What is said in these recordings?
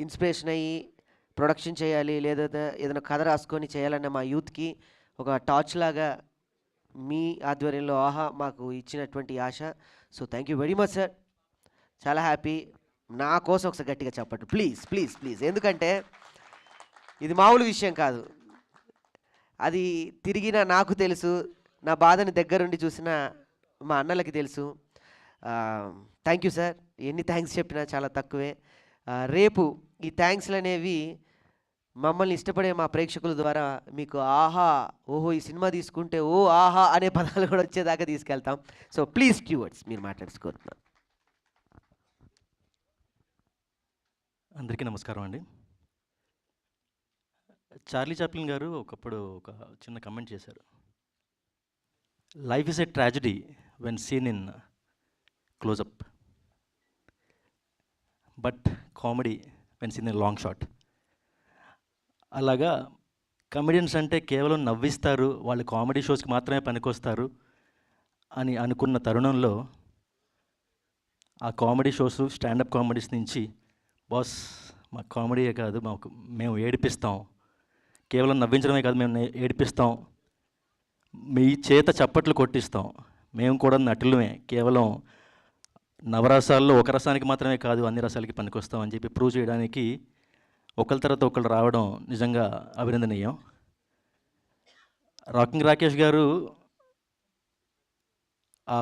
Inspiration అయ్యి production చేయాలి, లేదా ఏదైనా కథ రాసుకొని చేయాలన్న మా యూత్కి ఒక టార్చ్ లాగా మీ ఆధ్వర్యంలో ఆహా మాకు ఇచ్చినటువంటి ఆశ. So thank you very much sir. చాలా హ్యాపీ. నా కోసం ఒకసారి గట్టిగా చెప్పండి ప్లీజ్ ప్లీజ్ ప్లీజ్. ఎందుకంటే ఇది మామూలు విషయం కాదు. అది తిరిగిన నాకు తెలుసు, నా బాధని దగ్గరుండి చూసిన మా అన్నలకి తెలుసు. Thank you sir. ఎన్ని థ్యాంక్స్ చెప్పినా చాలా తక్కువే. రేపు ఈ థ్యాంక్స్లు అనేవి మమ్మల్ని ఇష్టపడే మా ప్రేక్షకుల ద్వారా మీకు ఆహా ఓహో ఈ సినిమా తీసుకుంటే ఓ ఆహా అనే పదాలు కూడా వచ్చేదాకా తీసుకెళ్తాం. సో ప్లీజ్ స్టీవర్డ్స్ మీరు మాట్లాడుకోరుతున్నాను. అందరికీ నమస్కారం అండి. చార్లీ చాప్లిన్ గారు ఒకప్పుడు ఒక చిన్న కమెంట్ చేశారు, life is a tragedy when seen in closeup but comedy when seen in long shot. అలాగా కమెడియన్స్ అంటే కేవలం నవ్విస్తారు, వాళ్ళు కామెడీ షోస్కి మాత్రమే పనికొస్తారు అని అనుకున్న తరుణంలో ఆ కామెడీ షోస్ స్టాండప్ కామెడీస్ నుంచి బాస్ మాకు కామెడీయే కాదు, మేము ఏడిపిస్తాం, కేవలం నవ్వించడమే కాదు మేము ఏడిపిస్తాం, మీ చేత చప్పట్లు కొట్టిస్తాం, మేము కూడా నటులమే, కేవలం నవరసాల్లో ఒక రసానికి మాత్రమే కాదు అన్ని రసాలకి పనికొస్తాం అని చెప్పి ప్రూవ్ చేయడానికి ఒకరి తర్వాత ఒకరు రావడం నిజంగా అభినందనీయం. రాకింగ్ రాకేష్ గారు ఆ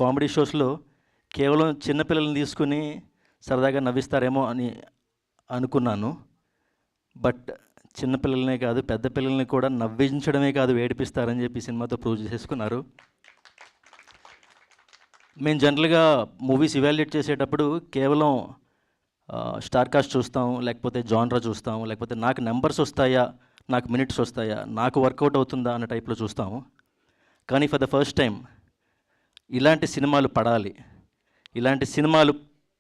కామెడీ షోస్లో కేవలం చిన్నపిల్లల్ని తీసుకుని సరదాగా నవ్విస్తారేమో అని అనుకున్నాను. బట్ చిన్నపిల్లలనే కాదు పెద్ద పిల్లల్ని కూడా నవ్వించడమే కాదు ఏడిపిస్తారని చెప్పి సినిమాతో ప్రూవ్ చేసుకున్నారు. మేము జనరల్గా మూవీస్ ఇవాల్యుయేట్ చేసేటప్పుడు కేవలం స్టార్ కాస్ట్ చూస్తాం, లేకపోతే జాన్రా చూస్తాం, లేకపోతే నాకు నెంబర్స్ వస్తాయా, నాకు మినిట్స్ వస్తాయా, నాకు వర్కౌట్ అవుతుందా అన్న టైప్లో చూస్తాము. కానీ ఫర్ ద ఫస్ట్ టైం ఇలాంటి సినిమాలు పడాలి, ఇలాంటి సినిమాలు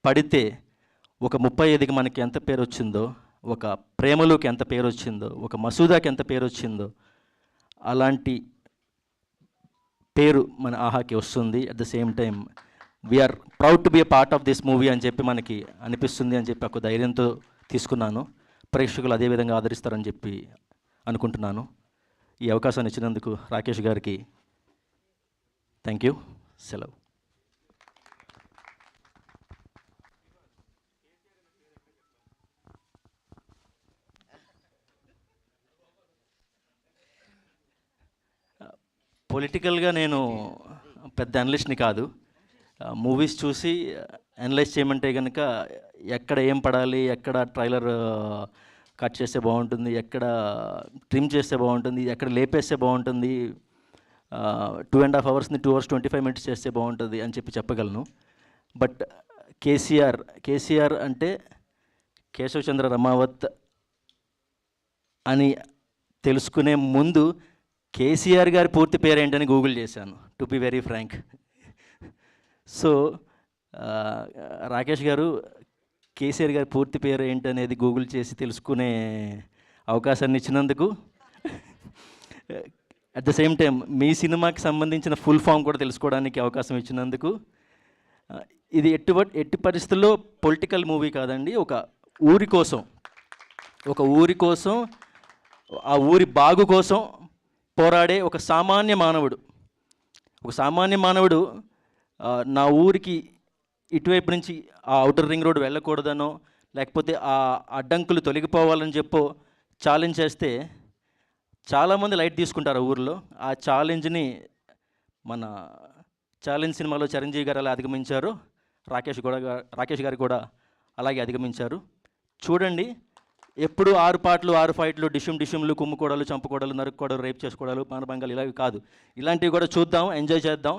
పడితే ఒక 35కి మనకి ఎంత పేరు వచ్చిందో, ఒక ప్రేమలోకి ఎంత పేరు వచ్చిందో, ఒక మసూదాకి ఎంత పేరు వచ్చిందో అలాంటి పేరు మన ఆహాకి వస్తుంది. At the same time we are proud to be a part of this movie అని చెప్పి మనకి అనిపిస్తుంది అని చెప్పి ఒక ధైర్యంతో తీసుకున్నాను. ప్రేక్షకులు అదేవిధంగా ఆదరిస్తారని చెప్పి అనుకుంటున్నాను. ఈ అవకాశాన్ని ఇచ్చినందుకు రాకేష్ గారికి థ్యాంక్ యూ. సెలవు. పొలిటికల్గా నేను పెద్ద అనలిస్ట్ని కాదు. మూవీస్ చూసి అనలైజ్ చేయమంటే కనుక ఎక్కడ ఏం పడాలి, ఎక్కడ ట్రైలర్ కట్ చేస్తే బాగుంటుంది, ఎక్కడ ట్రిమ్ చేస్తే బాగుంటుంది, ఎక్కడ లేపేస్తే బాగుంటుంది, 2.5 అవర్స్ని 2 hours 25 minutes చేస్తే బాగుంటుంది అని చెప్పి చెప్పగలను. బట్ కేసీఆర్ అంటే కేశవ్ చంద్ర రమావత్ అని తెలుసుకునే ముందు కేసీఆర్ గారి పూర్తి పేరు ఏంటని గూగుల్ చేశాను, to be very frank. So Rakesh గారు కేసీఆర్ గారి పూర్తి పేరు ఏంటనేది గూగుల్ చేసి తెలుసుకునే అవకాశాన్ని ఇచ్చినందుకు, అట్ ద సేమ్ టైం మీ సినిమాకి సంబంధించిన ఫుల్ ఫామ్ కూడా తెలుసుకోవడానికి అవకాశం ఇచ్చినందుకు, ఇది ఎట్టి పరిస్థితుల్లో పొలిటికల్ మూవీ కాదండి. ఒక ఊరి కోసం ఆ ఊరి బాగు కోసం పోరాడే ఒక సామాన్య మానవుడు నా ఊరికి ఇటువైపు నుంచి ఆ ఔటర్ రింగ్ రోడ్ వెళ్ళకూడదనో, లేకపోతే ఆ అడ్డంకులు తొలగిపోవాలని చెప్పో ఛాలెంజ్ చేస్తే చాలామంది లైట్ తీసుకుంటారు ఆ ఊరిలో. ఆ ఛాలెంజ్ని మన ఛాలెంజ్ సినిమాలో చిరంజీవి గారు అలా అధిగమించారు, రాకేష్ గారు కూడా అలాగే అధిగమించారు. చూడండి, ఎప్పుడు 6 పాటలు 6 ఫైట్లు, డిషుమ్లు, కుమ్ముకోవడాలు, చంపుకోవడాలు, నరుక్కోవడాలు, రేప్ చేసుకోవడాలు, మానభంగాలు ఇలావి కాదు. ఇలాంటివి కూడా చూద్దాం, ఎంజాయ్ చేద్దాం.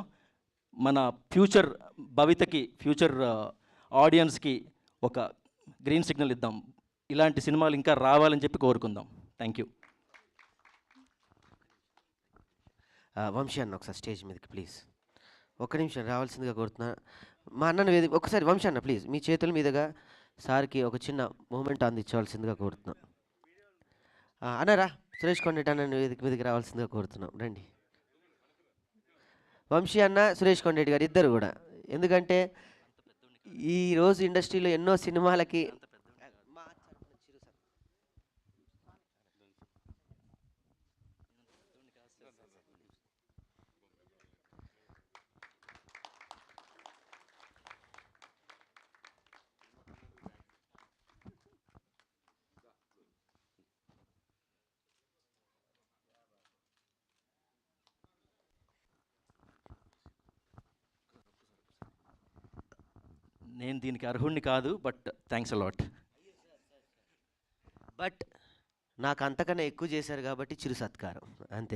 మన ఫ్యూచర్ భవితకి, ఫ్యూచర్ ఆడియన్స్కి ఒక గ్రీన్ సిగ్నల్ ఇద్దాం. ఇలాంటి సినిమాలు ఇంకా రావాలని చెప్పి కోరుకుందాం. Thank you. వంశీ అన్న ఒకసారి స్టేజ్ మీదకి ప్లీజ్. ఒక్క నిమిషం రావాల్సిందిగా కోరుతున్నా. మా అన్నను ఒకసారి వంశీ అన్న ప్లీజ్ మీ చేతుల మీదుగా సార్కి ఒక చిన్న మూమెంట్ అందించవలసిందిగా కోరుతున్నాం. అన్నారా సురేష్ కొండరెడ్డి అన్న వేదిక మీదకి రావాల్సిందిగా కోరుతున్నాం. రండి వంశీ అన్న, సురేష్ కొండరెడ్డి గారు ఇద్దరు కూడా. ఎందుకంటే ఈరోజు ఇండస్ట్రీలో ఎన్నో సినిమాలకి నేను దీనికి అర్హుడిని కాదు, బట్ థ్యాంక్స్ అలాట్. బట్ నాకు అంతకన్నా ఎక్కువ చేశారు కాబట్టి చిరు సత్కారం అంతే.